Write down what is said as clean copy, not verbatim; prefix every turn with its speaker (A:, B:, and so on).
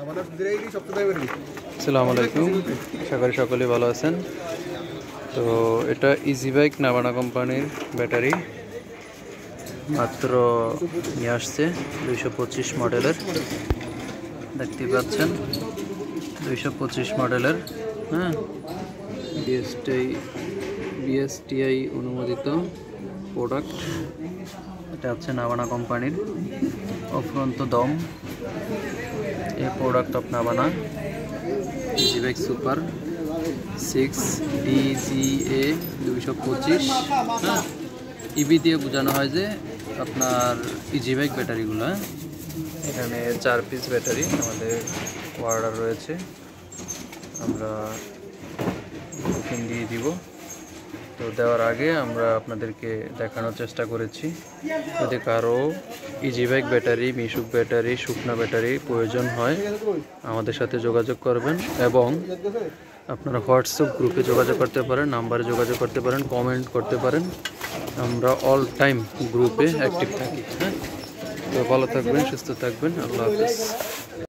A: আসসালামু আলাইকুম, আশা করি সকলেই ভালো আছেন। তো এটা ইজি বাইক নাভানা কোম্পানির ব্যাটারি মাত্র নিয়ে আসছে 225 মডেলের, দেখতে পাচ্ছেন 225 মডেলের। হ্যাঁ, বিএসটিআই অনুমোদিত প্রোডাক্ট। এটা হচ্ছে নাভানা কোম্পানির অফুরন্ত দম এই product of Navana easy bike super 6 DGA 225। হ্যাঁ, ইবি দিয়ে বোঝানো হয় যে আপনার ইজি বাইক ব্যাটারিগুলো। এখানে 4 পিস ব্যাটারি আমাদের অর্ডার রয়েছে, আমরা বুকিং দিয়ে দিব। তো দেওয়ার আগে আমরা আপনাদেরকে দেখানোর চেষ্টা করেছি, যদি কারো ইজি বাইক ব্যাটারি, মিশুক ব্যাটারি, শুকনা ব্যাটারি প্রয়োজন হয় আমাদের সাথে যোগাযোগ করবেন, এবং আপনারা হোয়াটসঅ্যাপ গ্রুপে যোগাযোগ করতে পারেন, নাম্বারে যোগাযোগ করতে পারেন, কমেন্ট করতে পারেন। আমরা অল টাইম গ্রুপে অ্যাক্টিভ থাকি। হ্যাঁ, তো ভালো থাকবেন, সুস্থ থাকবেন, আল্লাহ হাফেজ।